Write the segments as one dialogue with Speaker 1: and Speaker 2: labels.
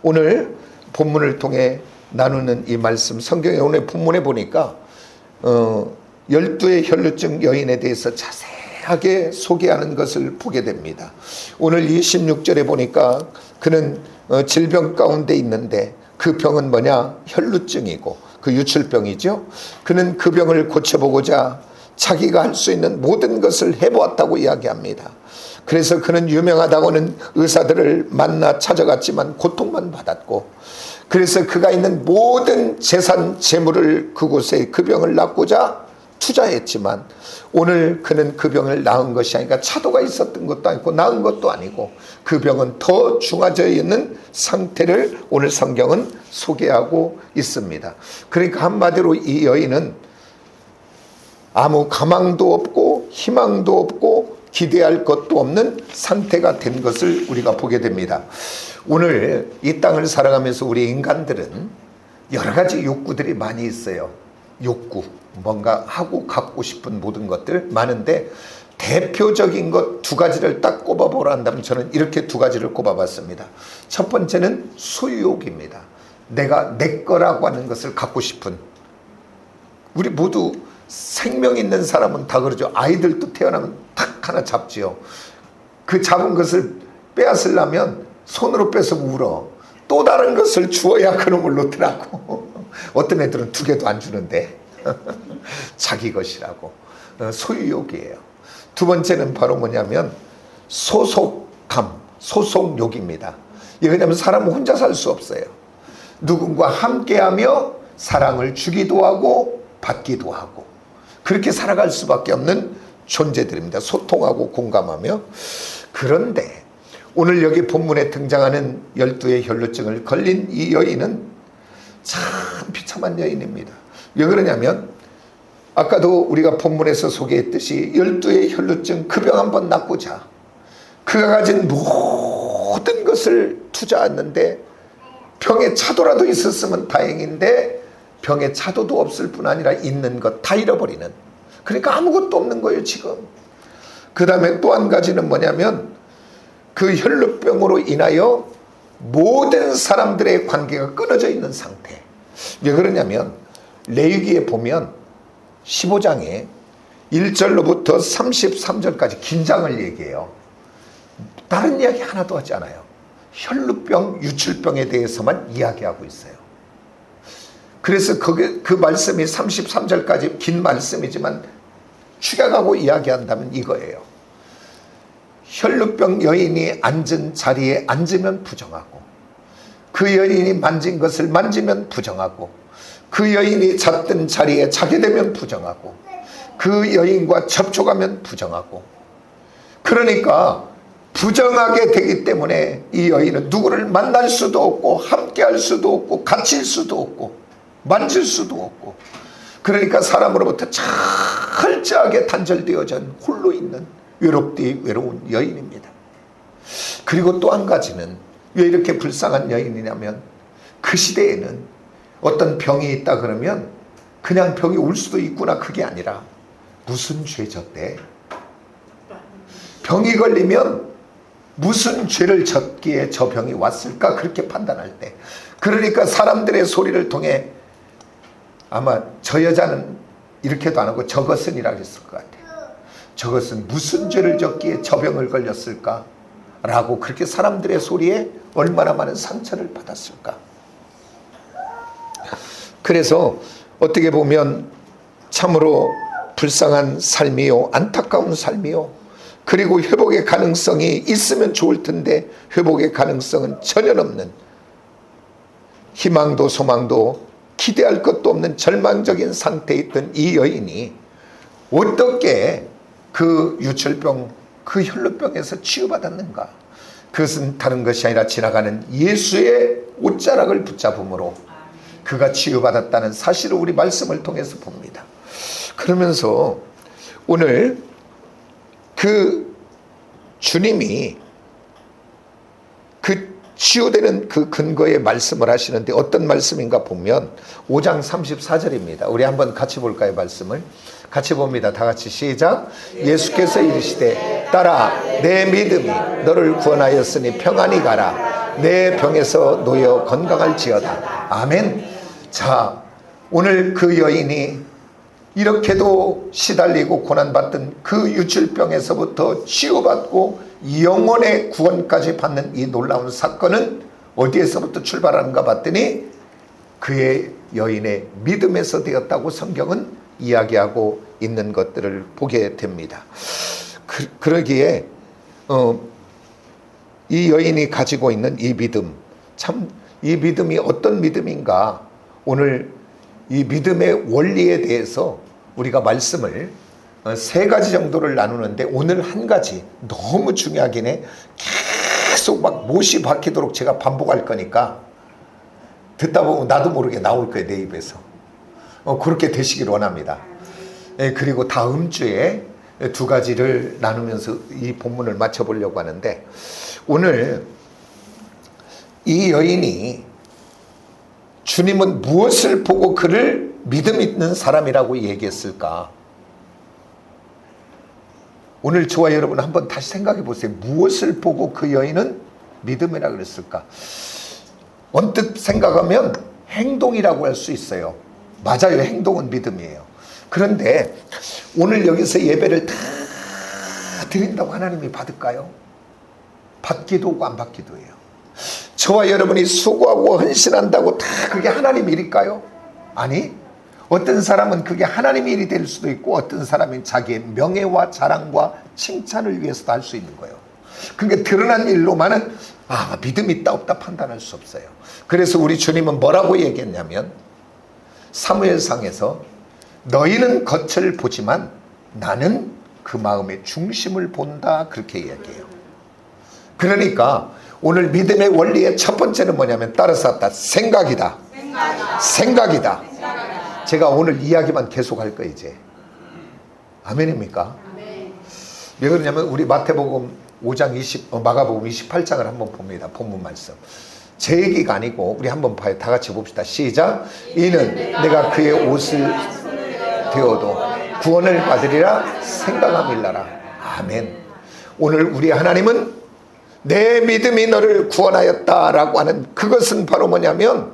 Speaker 1: 오늘 본문을 통해 나누는 이 말씀, 성경의 오늘 본문에 보니까 12의 혈루증 여인에 대해서 자세하게 소개하는 것을 보게 됩니다. 오늘 26절에 보니까 그는 질병 가운데 있는데 그 병은 뭐냐? 혈루증이고 그 유출병이죠. 그는 그 병을 고쳐보고자 자기가 할 수 있는 모든 것을 해보았다고 이야기합니다. 그래서 그는 유명하다고는 의사들을 만나 찾아갔지만 고통만 받았고, 그래서 그가 있는 모든 재산 재물을 그곳에 그 병을 낫고자 투자했지만 오늘 그는 그 병을 나은 것이 아니라 차도가 있었던 것도 아니고 나은 것도 아니고 그 병은 더 중화되어 있는 상태를 오늘 성경은 소개하고 있습니다. 그러니까 한마디로 이 여인은 아무 가망도 없고 희망도 없고 기대할 것도 없는 상태가 된 것을 우리가 보게 됩니다. 오늘 이 땅을 살아가면서 우리 인간들은 여러 가지 욕구들이 많이 있어요. 욕구, 뭔가 하고 갖고 싶은 모든 것들 많은데 대표적인 것 두 가지를 딱 꼽아보라 한다면 저는 이렇게 두 가지를 꼽아봤습니다. 첫 번째는 소유욕입니다. 내가 내 거라고 하는 것을 갖고 싶은, 우리 모두 생명 있는 사람은 다 그러죠. 아이들도 태어나면 탁 하나 잡지요. 그 잡은 것을 빼앗으려면 손으로 뺏어 울어. 또 다른 것을 주어야 그놈을 놓더라고. 어떤 애들은 두 개도 안 주는데 자기 것이라고. 소유욕이에요. 두 번째는 바로 뭐냐면 소속감, 소속욕입니다. 이게 왜냐하면 사람은 혼자 살 수 없어요. 누군가 함께하며 사랑을 주기도 하고 받기도 하고 그렇게 살아갈 수밖에 없는 존재들입니다. 소통하고 공감하며. 그런데 오늘 여기 본문에 등장하는 12의 혈루증을 걸린 이 여인은 참 비참한 여인입니다. 왜 그러냐면 아까도 우리가 본문에서 소개했듯이 12의 혈루증 그 병 한번 낫고자 그가 가진 모든 것을 투자했는데 병에 차도라도 있었으면 다행인데 병에 차도도 없을 뿐 아니라 있는 것 다 잃어버리는, 그러니까 아무것도 없는 거예요 지금. 그 다음에 또 한 가지는 뭐냐면 그 혈루병으로 인하여 모든 사람들의 관계가 끊어져 있는 상태. 왜 그러냐면 레위기에 보면 15장에 1절로부터 33절까지 긴장을 얘기해요. 다른 이야기 하나도 하지 않아요. 혈루병, 유출병에 대해서만 이야기하고 있어요. 그래서 그 말씀이 33절까지 긴 말씀이지만 추격하고 이야기한다면 이거예요. 혈루병 여인이 앉은 자리에 앉으면 부정하고, 그 여인이 만진 것을 만지면 부정하고, 그 여인이 잤던 자리에 자게 되면 부정하고, 그 여인과 접촉하면 부정하고, 그러니까 부정하게 되기 때문에 이 여인은 누구를 만날 수도 없고 함께 할 수도 없고 갇힐 수도 없고 만질 수도 없고, 그러니까 사람으로부터 철저하게 단절되어져 홀로 있는 외롭디 외로운 여인입니다. 그리고 또 한 가지는 왜 이렇게 불쌍한 여인이냐면 그 시대에는 어떤 병이 있다 그러면 그냥 병이 올 수도 있구나 그게 아니라 무슨 죄 졌대? 병이 걸리면 무슨 죄를 졌기에 저 병이 왔을까 그렇게 판단할 때, 그러니까 사람들의 소리를 통해 아마 저 여자는 이렇게도 안 하고 저것은 이라고 했을 것 같아요. 저것은 무슨 죄를 졌기에 저 병을 걸렸을까 라고 그렇게 사람들의 소리에 얼마나 많은 상처를 받았을까. 그래서 어떻게 보면 참으로 불쌍한 삶이요, 안타까운 삶이요, 그리고 회복의 가능성이 있으면 좋을 텐데 회복의 가능성은 전혀 없는, 희망도 소망도 기대할 것도 없는 절망적인 상태에 있던 이 여인이 어떻게 그 유출병, 그 혈루병에서 치유받았는가? 그것은 다른 것이 아니라 지나가는 예수의 옷자락을 붙잡음으로 그가 치유받았다는 사실을 우리 말씀을 통해서 봅니다. 그러면서 오늘 그 주님이 그 치유되는 그 근거의 말씀을 하시는데 어떤 말씀인가 보면 5장 34절입니다. 우리 한번 같이 볼까요? 말씀을 같이 봅니다. 다 같이 시작. 예수께서 이르시되 딸아 내 믿음이 너를 구원하였으니 평안히 가라. 내 병에서 놓여 건강할지어다. 아멘. 자, 오늘 그 여인이 이렇게도 시달리고 고난받던 그 유출병에서부터 치유받고 영혼의 구원까지 받는 이 놀라운 사건은 어디에서부터 출발하는가 봤더니 그의 여인의 믿음에서 되었다고 성경은 이야기하고 있는 것들을 보게 됩니다. 그러기에 이 여인이 가지고 있는 이 믿음, 참 이 믿음이 어떤 믿음인가, 오늘 이 믿음의 원리에 대해서 우리가 말씀을 세 가지 정도를 나누는데, 오늘 한 가지 너무 중요하긴 해. 계속 막 못이 박히도록 제가 반복할 거니까 듣다 보면 나도 모르게 나올 거예요, 내 입에서. 그렇게 되시길 원합니다. 그리고 다음 주에 두 가지를 나누면서 이 본문을 맞춰보려고 하는데, 오늘 이 여인이 주님은 무엇을 보고 그를 믿음 있는 사람이라고 얘기했을까? 오늘 저와 여러분 한번 다시 생각해 보세요. 무엇을 보고 그 여인은 믿음이라 그랬을까? 언뜻 생각하면 행동이라고 할 수 있어요. 맞아요. 행동은 믿음이에요. 그런데 오늘 여기서 예배를 다 드린다고 하나님이 받을까요? 받기도 하고 안 받기도 해요. 저와 여러분이 수고하고 헌신한다고 다 그게 하나님 일일까요? 아니, 어떤 사람은 그게 하나님 일이 될 수도 있고, 어떤 사람은 자기의 명예와 자랑과 칭찬을 위해서도 할 수 있는 거예요. 그게 드러난 일로만은 믿음이 있다 없다 판단할 수 없어요. 그래서 우리 주님은 뭐라고 얘기했냐면, 사무엘상에서 너희는 겉을 보지만 나는 그 마음의 중심을 본다, 그렇게 이야기해요. 그러니까 오늘 믿음의 원리의 첫 번째는 뭐냐면, 따라서 합다. 생각이다. 생각이다. 제가 오늘 이야기만 계속 할 거예요, 이제. 아멘입니까? 아멘. 왜 그러냐면, 우리 마태복음 5장 마가복음 28장을 한번 봅니다. 본문 말씀. 제 얘기가 아니고 우리 한번 봐요. 다 같이 봅시다. 시작. 이는 내가 그의 옷을 되어도 구원을 받으리라 생각함일라라. 아멘. 오늘 우리 하나님은 내 믿음이 너를 구원하였다라고 하는, 그것은 바로 뭐냐면,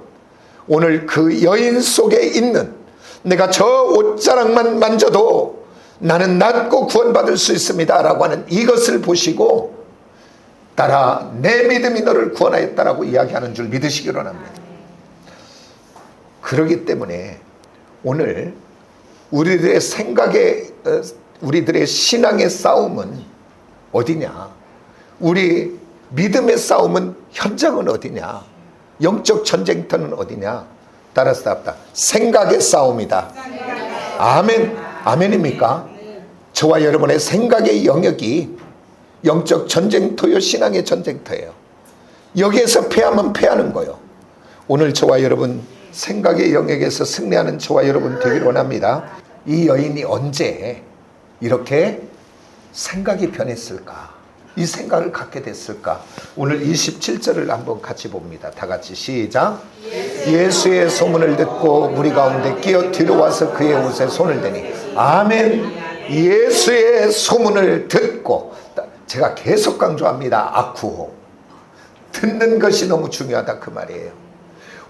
Speaker 1: 오늘 그 여인 속에 있는, 내가 저 옷자락만 만져도 나는 낫고 구원받을 수 있습니다 라고 하는 이것을 보시고, 따라 내 믿음이 너를 구원하였다라고 이야기하는 줄 믿으시기 원합니다. 그렇기 때문에 오늘 우리들의 생각에, 우리들의 신앙의 싸움은 어디냐? 우리 믿음의 싸움은, 현장은 어디냐? 영적 전쟁터는 어디냐? 따라서 답다. 생각의 싸움이다. 아멘. 아멘입니까? 저와 여러분의 생각의 영역이 영적 전쟁터요, 신앙의 전쟁터예요. 여기에서 패하면 패하는 거예요. 오늘 저와 여러분 생각의 영역에서 승리하는 저와 여러분 되기를 원합니다. 이 여인이 언제 이렇게 생각이 변했을까? 이 생각을 갖게 됐을까? 오늘 27절을 한번 같이 봅니다. 다 같이 시작. 예수의 소문을 듣고 무리 가운데 끼어 뒤로 와서 그의 옷에 손을 대니. 아멘. 예수의 소문을 듣고, 제가 계속 강조합니다. 아쿠호. 듣는 것이 너무 중요하다, 그 말이에요.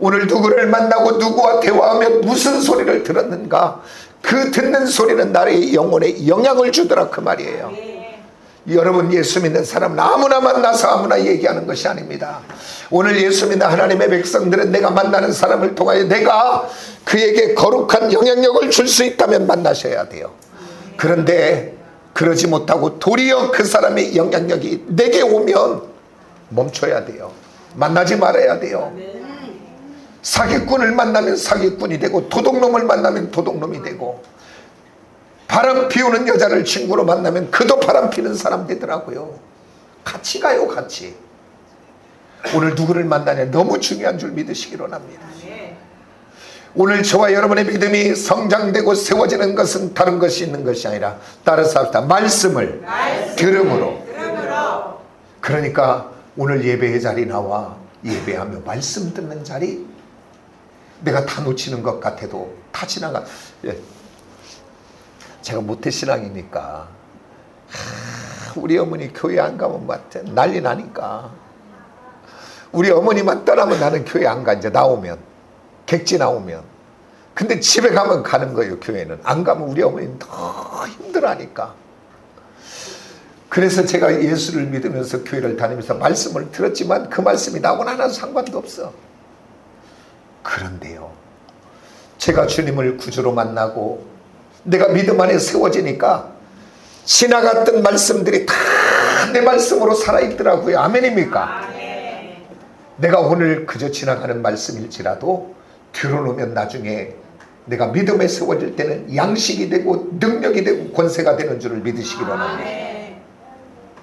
Speaker 1: 오늘 누구를 만나고 누구와 대화하며 무슨 소리를 들었는가, 그 듣는 소리는 나의 영혼에 영향을 주더라, 그 말이에요. 여러분, 예수 믿는 사람은 아무나 만나서 아무나 얘기하는 것이 아닙니다. 오늘 예수 믿는 하나님의 백성들은 내가 만나는 사람을 통하여 내가 그에게 거룩한 영향력을 줄 수 있다면 만나셔야 돼요. 그런데 그러지 못하고 도리어 그 사람의 영향력이 내게 오면 멈춰야 돼요. 만나지 말아야 돼요. 사기꾼을 만나면 사기꾼이 되고, 도둑놈을 만나면 도둑놈이 되고, 바람 피우는 여자를 친구로 만나면 그도 바람 피는 사람 되더라고요. 같이 가요, 같이. 오늘 누구를 만나냐 너무 중요한 줄 믿으시기 원합니다. 오늘 저와 여러분의 믿음이 성장되고 세워지는 것은 다른 것이 있는 것이 아니라, 따라서 합시다. 말씀을 들음으로. 그러니까 오늘 예배의 자리 나와 예배하며 말씀 듣는 자리, 내가 다 놓치는 것 같아도 다 지나가. 제가 모태신앙이니까 우리 어머니 교회 안 가면 난리 나니까 우리 어머니만 떠나면 나는 교회 안 가. 이제 나오면 객지 나오면. 근데 집에 가면 가는 거예요. 교회는 안 가면 우리 어머니는 더 힘들어하니까. 그래서 제가 예수를 믿으면서 교회를 다니면서 말씀을 들었지만 그 말씀이 나하고는 하나도 상관도 없어. 그런데요, 제가 주님을 구주로 만나고 내가 믿음 안에 세워지니까 지나갔던 말씀들이 다 내 말씀으로 살아있더라고요. 아멘입니까? 내가 오늘 그저 지나가는 말씀일지라도 들어놓으면 나중에 내가 믿음에 세워질 때는 양식이 되고 능력이 되고 권세가 되는 줄을 믿으시기 바랍니다.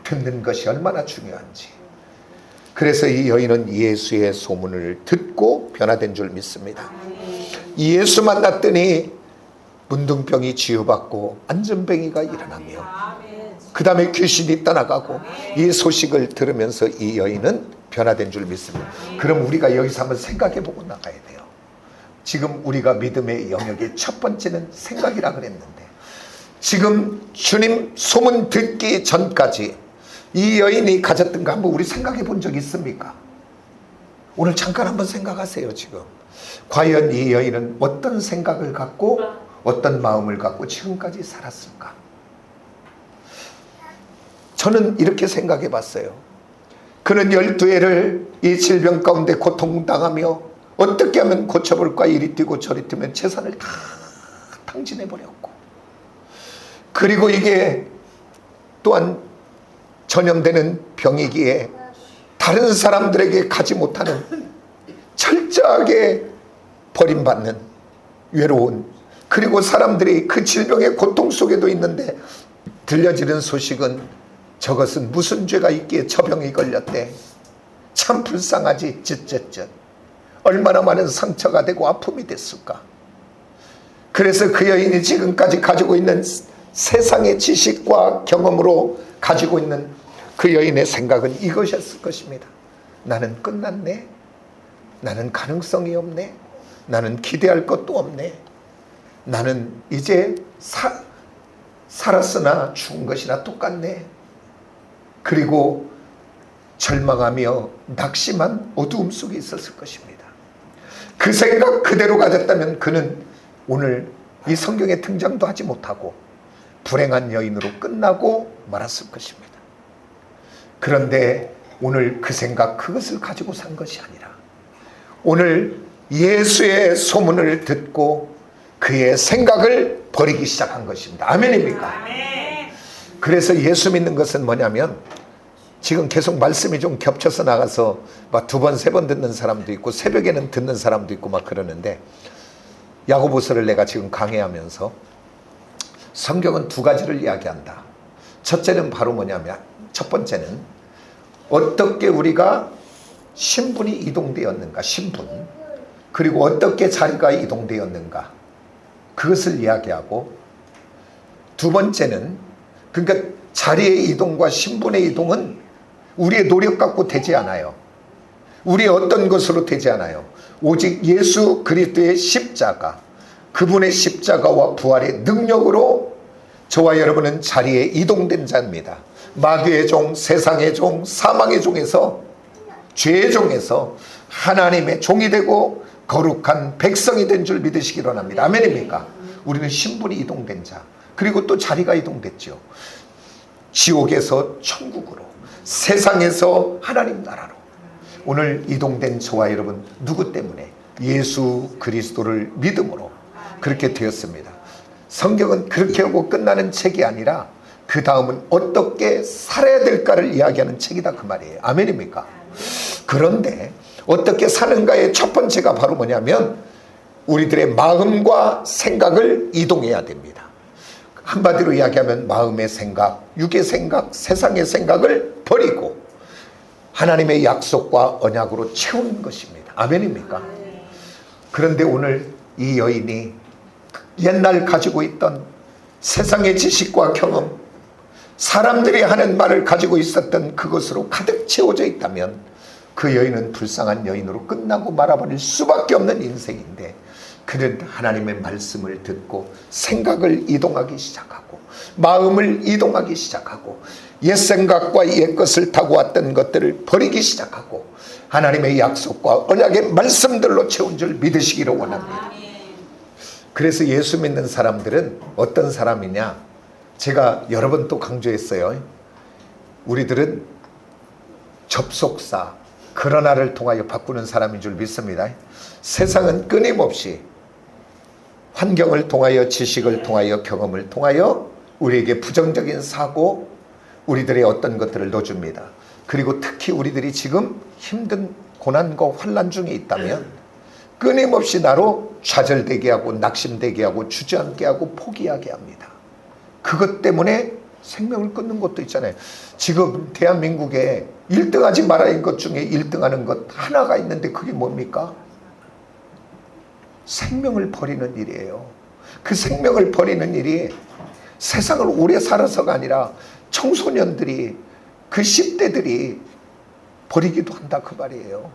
Speaker 1: 듣는 것이 얼마나 중요한지. 그래서 이 여인은 예수의 소문을 듣고 변화된 줄 믿습니다. 예수 만났더니 문둥병이 치유받고 안전병이가 일어나며 그 다음에 귀신이 떠나가고 이 소식을 들으면서 이 여인은 변화된 줄 믿습니다. 그럼 우리가 여기서 한번 생각해 보고 나가야 돼요. 지금 우리가 믿음의 영역의 첫 번째는 생각이라 그랬는데, 지금 주님 소문 듣기 전까지 이 여인이 가졌던 거 한번 우리 생각해 본 적 있습니까? 오늘 잠깐 한번 생각하세요. 지금 과연 이 여인은 어떤 생각을 갖고 어떤 마음을 갖고 지금까지 살았을까? 저는 이렇게 생각해 봤어요. 그는 12해를 이 질병 가운데 고통당하며 어떻게 하면 고쳐볼까 이리 뛰고 저리 뛰면 재산을 다 탕진해 버렸고, 그리고 이게 또한 전염되는 병이기에 다른 사람들에게 가지 못하는 철저하게 버림받는 외로운, 그리고 사람들이 그 질병의 고통 속에도 있는데 들려지는 소식은 저것은 무슨 죄가 있기에 저 병이 걸렸대. 참 불쌍하지. 쯧쯧쯧. 얼마나 많은 상처가 되고 아픔이 됐을까. 그래서 그 여인이 지금까지 가지고 있는 세상의 지식과 경험으로 가지고 있는 그 여인의 생각은 이것이었을 것입니다. 나는 끝났네. 나는 가능성이 없네. 나는 기대할 것도 없네. 나는 이제 살았으나 죽은 것이나 똑같네. 그리고 절망하며 낙심한 어두움 속에 있었을 것입니다. 그 생각 그대로 가졌다면 그는 오늘 이 성경에 등장도 하지 못하고 불행한 여인으로 끝나고 말았을 것입니다. 그런데 오늘 그 생각 그것을 가지고 산 것이 아니라 오늘 예수의 소문을 듣고 그의 생각을 버리기 시작한 것입니다. 아멘입니까? 그래서 예수 믿는 것은 뭐냐면, 지금 계속 말씀이 좀 겹쳐서 나가서 막 2번, 3번 듣는 사람도 있고 새벽에는 듣는 사람도 있고 막 그러는데, 야고보서를 내가 지금 강해하면서 성경은 2가지를 이야기한다. 첫째는 바로 뭐냐면, 첫 번째는 어떻게 우리가 신분이 이동되었는가, 신분, 그리고 어떻게 자리가 이동되었는가, 그것을 이야기하고, 2번째는 그러니까 자리의 이동과 신분의 이동은 우리의 노력 갖고 되지 않아요. 우리의 어떤 것으로 되지 않아요. 오직 예수 그리스도의 십자가, 그분의 십자가와 부활의 능력으로 저와 여러분은 자리에 이동된 자입니다. 마귀의 종, 세상의 종, 사망의 종에서, 죄의 종에서 하나님의 종이 되고 거룩한 백성이 된 줄 믿으시기 바랍니다. 아멘입니까? 우리는 신분이 이동된 자, 그리고 또 자리가 이동됐죠. 지옥에서 천국으로, 세상에서 하나님 나라로. 오늘 이동된 저와 여러분 누구 때문에? 예수 그리스도를 믿음으로 그렇게 되었습니다. 성경은 그렇게 하고 끝나는 책이 아니라 그 다음은 어떻게 살아야 될까를 이야기하는 책이다, 그 말이에요. 아멘입니까? 그런데 어떻게 사는가의 첫 번째가 바로 뭐냐면 우리들의 마음과 생각을 이동해야 됩니다. 한마디로 이야기하면 마음의 생각, 육의 생각, 세상의 생각을 버리고 하나님의 약속과 언약으로 채우는 것입니다. 아멘입니까? 그런데 오늘 이 여인이 옛날 가지고 있던 세상의 지식과 경험, 사람들이 하는 말을 가지고 있었던 그것으로 가득 채워져 있다면 그 여인은 불쌍한 여인으로 끝나고 말아버릴 수밖에 없는 인생인데, 그는 하나님의 말씀을 듣고 생각을 이동하기 시작하고 마음을 이동하기 시작하고 옛 생각과 옛 것을 타고 왔던 것들을 버리기 시작하고 하나님의 약속과 언약의 말씀들로 채운 줄 믿으시기를 원합니다. 그래서 예수 믿는 사람들은 어떤 사람이냐? 제가 여러 번 또 강조했어요. 우리들은 접속사, 그러나를 통하여 바꾸는 사람인 줄 믿습니다. 세상은 끊임없이 환경을 통하여, 지식을 통하여, 경험을 통하여 우리에게 부정적인 사고, 우리들의 어떤 것들을 넣어줍니다. 그리고 특히 우리들이 지금 힘든 고난과 환난 중에 있다면 끊임없이 나로 좌절되게 하고 낙심되게 하고 주저앉게 하고 포기하게 합니다. 그것 때문에 생명을 끊는 것도 있잖아요. 지금 대한민국에 1등하지 말아야 할 것 중에 1등하는 것 하나가 있는데 그게 뭡니까? 생명을 버리는 일이에요. 그 생명을 버리는 일이 세상을 오래 살아서가 아니라 청소년들이, 그 10대들이 버리기도 한다 그 말이에요.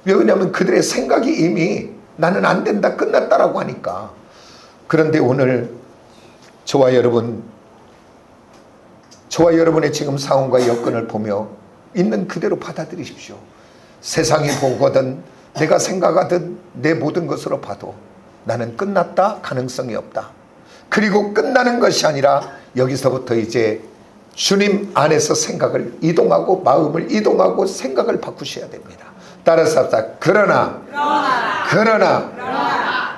Speaker 1: 왜냐하면 그들의 생각이 이미 나는 안 된다, 끝났다라고 하니까. 그런데 오늘 저와 여러분의 지금 상황과 여건을 보며 있는 그대로 받아들이십시오. 세상이 보거든 내가 생각하든 내 모든 것으로 봐도 나는 끝났다, 가능성이 없다. 그리고 끝나는 것이 아니라 여기서부터 이제 주님 안에서 생각을 이동하고 마음을 이동하고 생각을 바꾸셔야 됩니다. 따라서 합시다. 그러나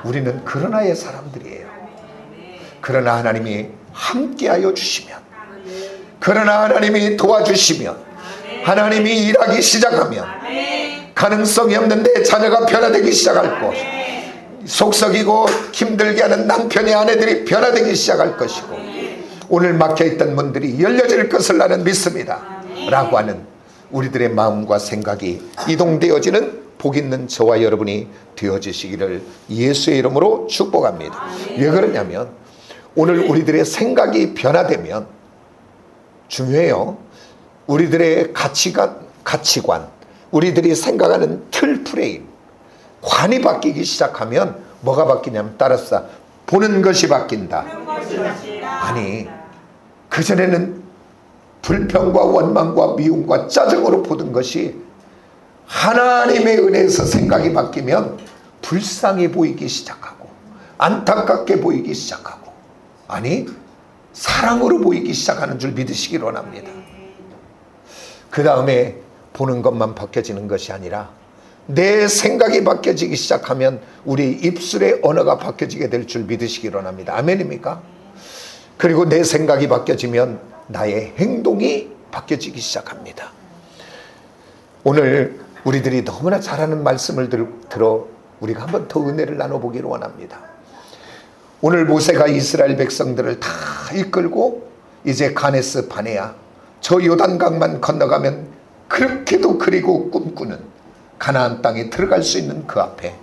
Speaker 1: 우리는 그러나의 사람들이에요. 그러나 하나님이 함께하여 주시면, 그러나 하나님이 도와주시면, 하나님이 일하기 시작하면 가능성이 없는데 자녀가 변화되기 시작할 것, 속썩이고 힘들게 하는 남편의 아내들이 변화되기 시작할 것이고, 오늘 막혀있던 문들이 열려질 것을 나는 믿습니다 라고 하는 우리들의 마음과 생각이 이동되어지는 복 있는 저와 여러분이 되어지시기를 예수의 이름으로 축복합니다. 왜 그러냐면 오늘 우리들의 생각이 변화되면 중요해요. 우리들의 가치관, 우리들이 생각하는 틀 프레임, 관이 바뀌기 시작하면 뭐가 바뀌냐면 따라서 보는 것이 바뀐다. 아니, 그전에는 불평과 원망과 미움과 짜증으로 보던 것이 하나님의 은혜에서 생각이 바뀌면 불쌍히 보이기 시작하고 안타깝게 보이기 시작하고, 아니 사랑으로 보이기 시작하는 줄 믿으시기 원합니다. 그 다음에 보는 것만 바뀌어지는 것이 아니라 내 생각이 바뀌어지기 시작하면 우리 입술의 언어가 바뀌어지게 될 줄 믿으시기 원합니다. 아멘입니까? 그리고 내 생각이 바뀌어지면 나의 행동이 바뀌어지기 시작합니다. 오늘 우리들이 너무나 잘하는 말씀을 들어 우리가 한번 더 은혜를 나눠보기를 원합니다. 오늘 모세가 이스라엘 백성들을 다 이끌고 이제 가네스 바네아, 저 요단강만 건너가면 그렇게도 그리고 꿈꾸는 가나안 땅에 들어갈 수 있는 그 앞에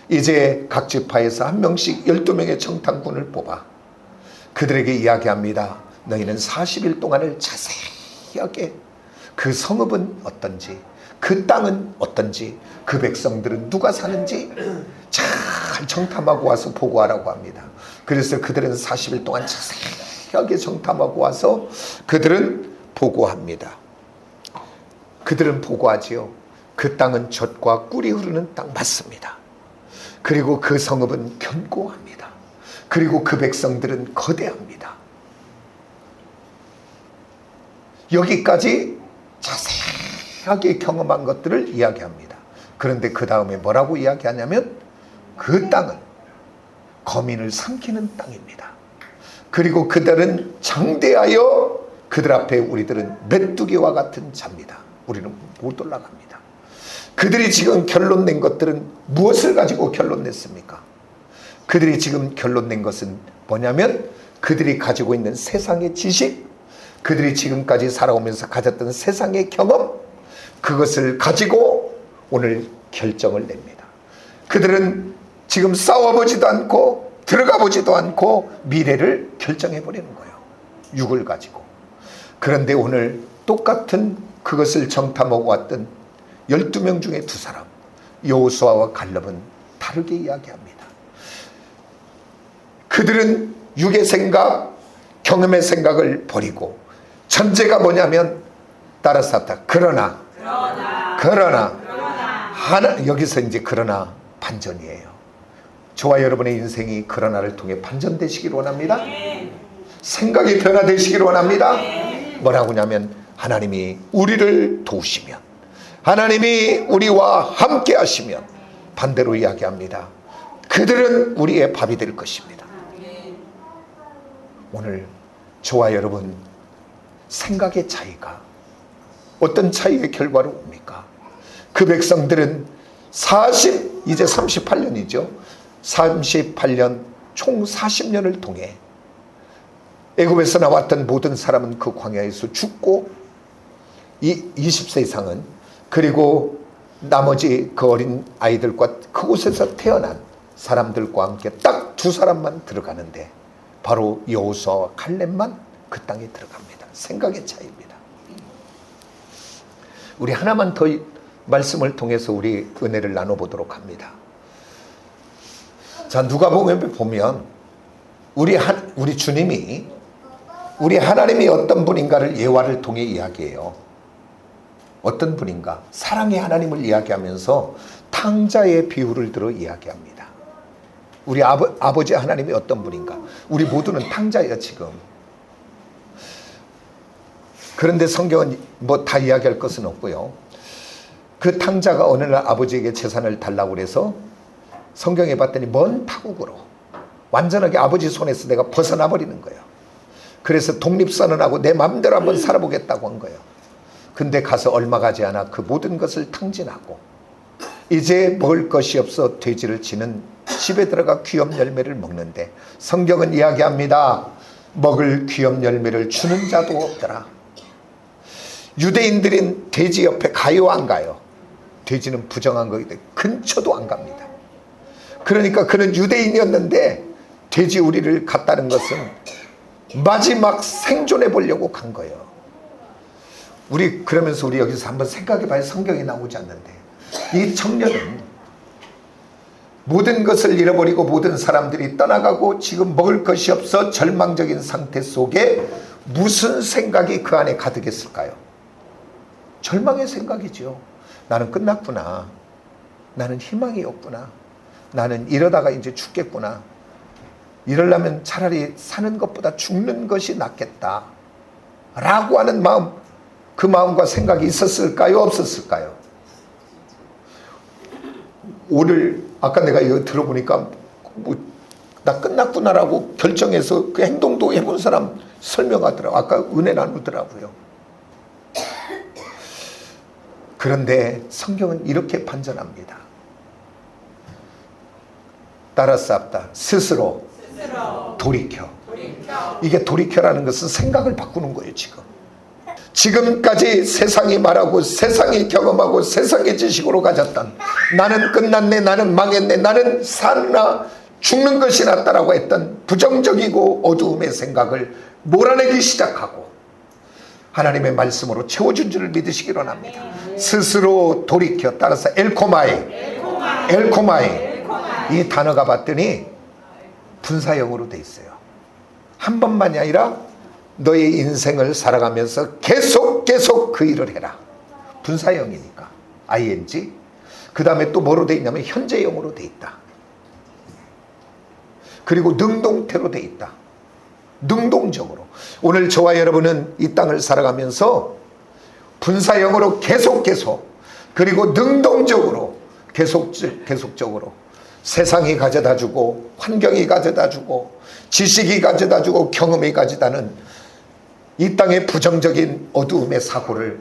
Speaker 1: 이제 각 지파에서 한 명씩 12명의 정탐꾼을 뽑아 그들에게 이야기합니다. 너희는 40일 동안을 자세하게 그 성읍은 어떤지, 그 땅은 어떤지, 그 백성들은 누가 사는지 잘 정탐하고 와서 보고하라고 합니다. 그래서 그들은 40일 동안 자세하게 정탐하고 와서 그들은 보고합니다. 그들은 보고하지요. 그 땅은 젖과 꿀이 흐르는 땅 맞습니다. 그리고 그 성읍은 견고합니다. 그리고 그 백성들은 거대합니다. 여기까지 자세하게 경험한 것들을 이야기합니다. 그런데 그 다음에 뭐라고 이야기하냐면 그 땅은 거민을 삼키는 땅입니다. 그리고 그들은 장대하여 그들 앞에 우리들은 메뚜기와 같은 자입니다. 우리는 못 올라갑니다. 그들이 지금 결론낸 것들은 무엇을 가지고 결론냈습니까? 그들이 지금 결론낸 것은 뭐냐면 그들이 가지고 있는 세상의 지식, 그들이 지금까지 살아오면서 가졌던 세상의 경험, 그것을 가지고 오늘 결정을 냅니다. 그들은 지금 싸워보지도 않고 들어가 보지도 않고 미래를 결정해버리는 거예요. 육을 가지고. 그런데 오늘 똑같은 그것을 정탐하고 왔던 12명 중에 2사람, 여호수아와 갈렙은 다르게 이야기합니다. 그들은 육의 생각, 경험의 생각을 버리고 전제가 뭐냐면 따라쌌다. 그러나 하나, 여기서 이제 그러나 반전이에요. 저와 여러분의 인생이 그러나를 통해 반전되시길 원합니다. 생각이 변화되시길 원합니다. 뭐라고 하냐면 하나님이 우리를 도우시면, 하나님이 우리와 함께 하시면, 반대로 이야기합니다. 그들은 우리의 밥이 될 것입니다. 오늘 저와 여러분 생각의 차이가 어떤 차이의 결과로 옵니까? 그 백성들은 이제 38년이죠. 38년 총 40년을 통해 애굽에서 나왔던 모든 사람은 그 광야에서 죽고, 이 20세 이상은, 그리고 나머지 그 어린 아이들과 그곳에서 태어난 사람들과 함께 딱 두 사람만 들어가는데 바로 여호수아와 칼렙만 그 땅에 들어갑니다. 생각의 차이입니다. 우리 하나만 더 말씀을 통해서 우리 은혜를 나눠보도록 합니다. 자, 누가복음에 보면 우리 주님이, 우리 하나님이 어떤 분인가를 예화를 통해 이야기해요. 어떤 분인가? 사랑의 하나님을 이야기하면서 탕자의 비유를 들어 이야기합니다. 우리 아버지 하나님이 어떤 분인가? 우리 모두는 탕자예요 지금. 그런데 성경은 뭐 다 이야기할 것은 없고요. 그 탕자가 어느 날 아버지에게 재산을 달라고 그래서 성경에 봤더니 먼 타국으로 완전하게 아버지 손에서 내가 벗어나 버리는 거예요. 그래서 독립선언하고 내 마음대로 한번 살아보겠다고 한 거예요. 근데 가서 얼마 가지 않아 그 모든 것을 탕진하고 이제 먹을 것이 없어 돼지를 치는 집에 들어가 귀염 열매를 먹는데, 성경은 이야기합니다. 먹을 귀염 열매를 주는 자도 없더라. 유대인들은 돼지 옆에 가요 안 가요? 돼지는 부정한 거기 때문에 근처도 안 갑니다. 그러니까 그는 유대인이었는데 돼지 우리를 갔다는 것은 마지막 생존해 보려고 간 거예요. 그러면서 우리 여기서 한번 생각해 봐야 성경이 나오지 않는데, 이 청년은 모든 것을 잃어버리고 모든 사람들이 떠나가고 지금 먹을 것이 없어 절망적인 상태 속에 무슨 생각이 그 안에 가득했을까요? 절망의 생각이죠. 나는 끝났구나. 나는 희망이 없구나. 나는 이러다가 이제 죽겠구나. 이러려면 차라리 사는 것보다 죽는 것이 낫겠다 라고 하는 마음, 그 마음과 생각이 있었을까요? 없었을까요? 오늘 아까 내가 이거 들어보니까 나 끝났구나라고 결정해서 그 행동도 해본 사람 설명하더라고요. 아까 은혜 나누더라고요. 그런데 성경은 이렇게 반전합니다. 따라싸다 스스로 돌이켜. 이게 돌이켜라는 것은 생각을 바꾸는 거예요. 지금까지 세상이 말하고 세상이 경험하고 세상의 지식으로 가졌던, 나는 끝났네, 나는 망했네, 나는 사나 죽는 것이 낫다라고 했던 부정적이고 어두움의 생각을 몰아내기 시작하고 하나님의 말씀으로 채워준 줄을 믿으시기 원합니다. 스스로 돌이켜. 따라서 엘코마이. 이 단어가 봤더니 분사형으로 돼 있어요. 한 번만이 아니라 너의 인생을 살아가면서 계속 그 일을 해라. 분사형이니까 ing. 그 다음에 또 뭐로 돼 있냐면 현재형으로 돼 있다. 그리고 능동태로 돼 있다. 능동적으로. 오늘 저와 여러분은 이 땅을 살아가면서 분사형으로 계속 그리고 능동적으로 계속적으로 세상이 가져다주고 환경이 가져다주고 지식이 가져다주고 경험이 가져다는 이 땅의 부정적인 어두움의 사고를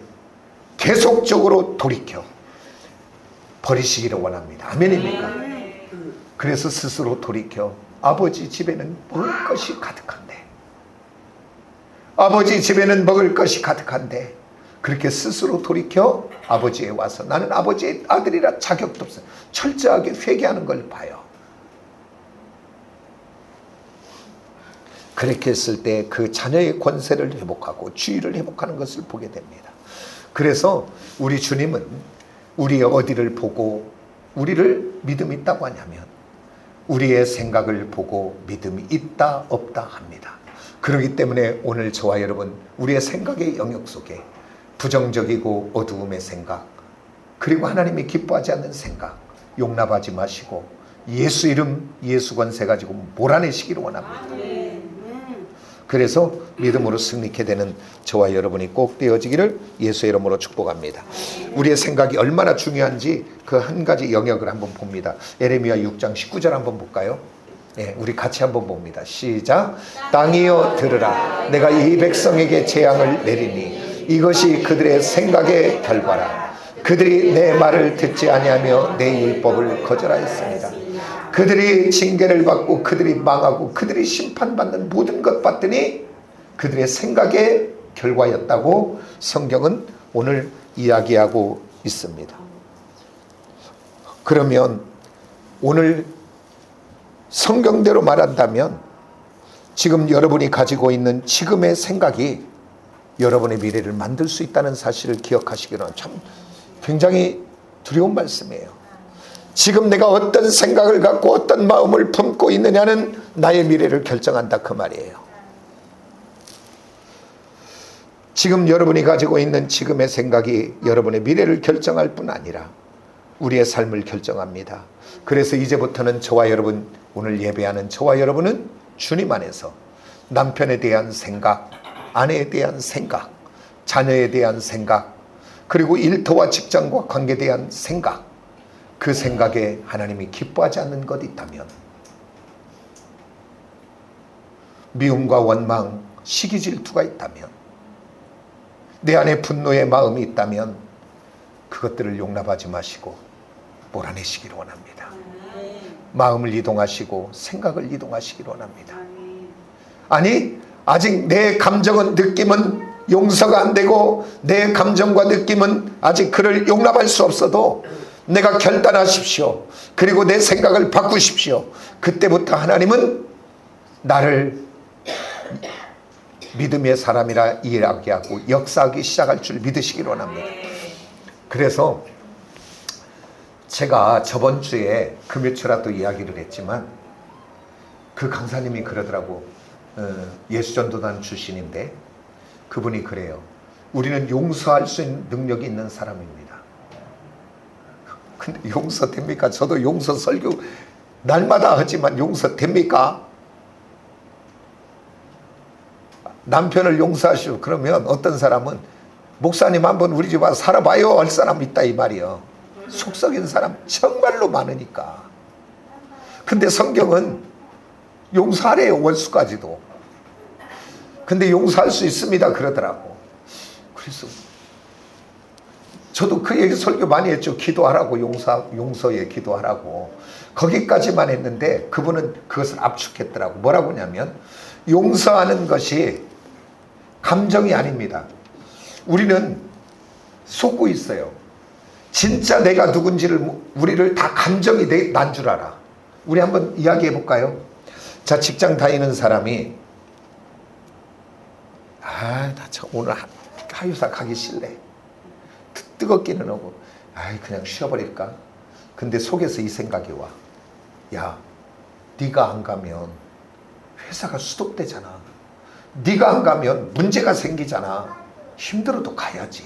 Speaker 1: 계속적으로 돌이켜 버리시기를 원합니다. 아멘입니까? 그래서 스스로 돌이켜. 아버지 집에는 먹을 것이 가득한데, 아버지 집에는 먹을 것이 가득한데, 그렇게 스스로 돌이켜 아버지에 와서, 나는 아버지의 아들이라 자격도 없어요. 철저하게 회개하는 걸 봐요. 그렇게 했을 때 그 자녀의 권세를 회복하고 주의를 회복하는 것을 보게 됩니다. 그래서 우리 주님은 우리의 어디를 보고 우리를 믿음이 있다고 하냐면 우리의 생각을 보고 믿음이 있다 없다 합니다. 그렇기 때문에 오늘 저와 여러분, 우리의 생각의 영역 속에 부정적이고 어두움의 생각, 그리고 하나님이 기뻐하지 않는 생각 용납하지 마시고 예수 이름, 예수 권세 가지고 몰아내시기를 원합니다. 그래서 믿음으로 승리케 되는 저와 여러분이 꼭 되어지기를 예수의 이름으로 축복합니다. 우리의 생각이 얼마나 중요한지 그 한 가지 영역을 한번 봅니다. 예레미야 6장 19절 한번 볼까요? 네, 우리 같이 한번 봅니다. 시작. 땅이여 들으라. 내가 이 백성에게 재앙을 내리니 이것이 그들의 생각의 결과라. 그들이 내 말을 듣지 아니하며 내 율법을 거절하였습니다. 그들이 징계를 받고 그들이 망하고 그들이 심판받는 모든 것 봤더니 그들의 생각의 결과였다고 성경은 오늘 이야기하고 있습니다. 그러면 오늘 성경대로 말한다면 지금 여러분이 가지고 있는 지금의 생각이 여러분의 미래를 만들 수 있다는 사실을 기억하시기는 참 굉장히 두려운 말씀이에요. 지금 내가 어떤 생각을 갖고 어떤 마음을 품고 있느냐는 나의 미래를 결정한다 그 말이에요. 지금 여러분이 가지고 있는 지금의 생각이 여러분의 미래를 결정할 뿐 아니라 우리의 삶을 결정합니다. 그래서 이제부터는 저와 여러분, 오늘 예배하는 저와 여러분은 주님 안에서 남편에 대한 생각, 아내에 대한 생각, 자녀에 대한 생각, 그리고 일터와 직장과 관계에 대한 생각, 그 생각에 하나님이 기뻐하지 않는 것 있다면, 미움과 원망, 시기 질투가 있다면, 내 안에 분노의 마음이 있다면 그것들을 용납하지 마시고 몰아내시기를 원합니다. 마음을 이동하시고 생각을 이동하시기를 원합니다. 아니, 아직 내 감정은, 느낌은 용서가 안 되고 내 감정과 느낌은 아직 그를 용납할 수 없어도 내가 결단하십시오. 그리고 내 생각을 바꾸십시오. 그때부터 하나님은 나를 믿음의 사람이라 이야기하고 역사하기 시작할 줄 믿으시기를 원합니다. 그래서 제가 저번 주에 금요초라도 이야기를 했지만 그 강사님이 그러더라고. 예수전도단 출신인데 그분이 그래요. 우리는 용서할 수 있는 능력이 있는 사람입니다. 근데 용서 됩니까? 저도 용서 설교 날마다 하지만 용서 됩니까? 남편을 용서하시오. 그러면 어떤 사람은 목사님 한번 우리 집 와서 살아봐요 할 사람 있다 이 말이요. 속 썩인 사람 정말로 많으니까. 근데 성경은 용서하래요, 원수까지도. 근데 용서할 수 있습니다 그러더라고. 그래서 저도 그 얘기 설교 많이 했죠. 기도하라고, 용서에 기도하라고. 거기까지만 했는데 그분은 그것을 압축했더라고. 뭐라고 하냐면 용서하는 것이 감정이 아닙니다. 우리는 속고 있어요. 진짜 내가 누군지를, 우리를 다 감정이 난 줄 알아. 우리 한번 이야기해 볼까요? 자, 직장 다니는 사람이 나 오늘 하유사 가기 싫네. 뜨겁기는 하고 그냥 쉬어버릴까? 근데 속에서 이 생각이 와. 야, 네가 안 가면 회사가 수독되잖아. 네가 안 가면 문제가 생기잖아. 힘들어도 가야지.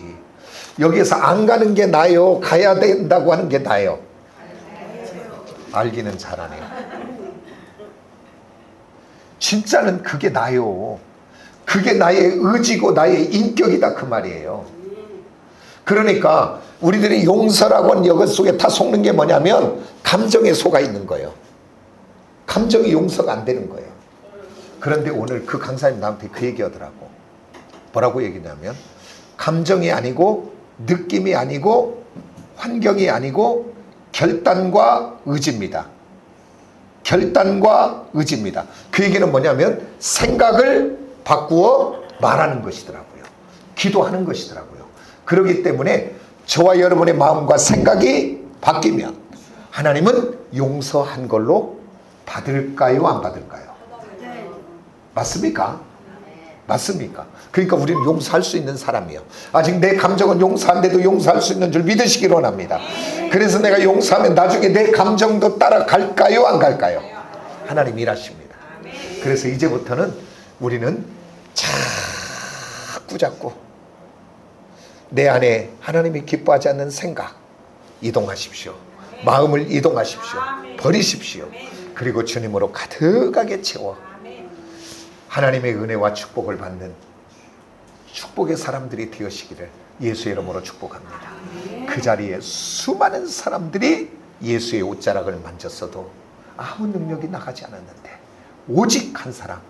Speaker 1: 여기에서 안 가는 게 나아요? 가야 된다고 하는 게 나아요? 알기는 잘하네. 진짜는 그게 나아요. 그게 나의 의지고 나의 인격이다 그 말이에요. 그러니까 우리들이 용서라고 하는 이것 속에 다 속는 게 뭐냐면 감정에 속아 있는 거예요. 감정이 용서가 안 되는 거예요. 그런데 오늘 그 강사님 나한테 그 얘기하더라고. 뭐라고 얘기냐면 감정이 아니고 느낌이 아니고 환경이 아니고 결단과 의지입니다. 결단과 의지입니다. 그 얘기는 뭐냐면 생각을 바꾸어 말하는 것이더라고요. 기도하는 것이더라고요. 그렇기 때문에 저와 여러분의 마음과 생각이 바뀌면 하나님은 용서한 걸로 받을까요? 안 받을까요? 맞습니까? 맞습니까? 그러니까 우리는 용서할 수 있는 사람이에요. 아직 내 감정은 용서 안 돼도 용서할 수 있는 줄 믿으시기 원합니다. 그래서 내가 용서하면 나중에 내 감정도 따라갈까요? 안 갈까요? 하나님 일하십니다. 그래서 이제부터는 우리는 자꾸 내 안에 하나님이 기뻐하지 않는 생각 이동하십시오. 마음을 이동하십시오. 버리십시오. 그리고 주님으로 가득하게 채워 하나님의 은혜와 축복을 받는 축복의 사람들이 되으시기를 예수의 이름으로 축복합니다. 그 자리에 수많은 사람들이 예수의 옷자락을 만졌어도 아무 능력이 나가지 않았는데 오직 한 사람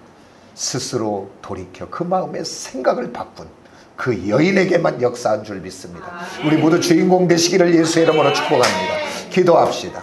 Speaker 1: 스스로 돌이켜 그 마음의 생각을 바꾼 그 여인에게만 역사한 줄 믿습니다. 우리 모두 주인공 되시기를 예수의 이름으로 축복합니다. 기도합시다.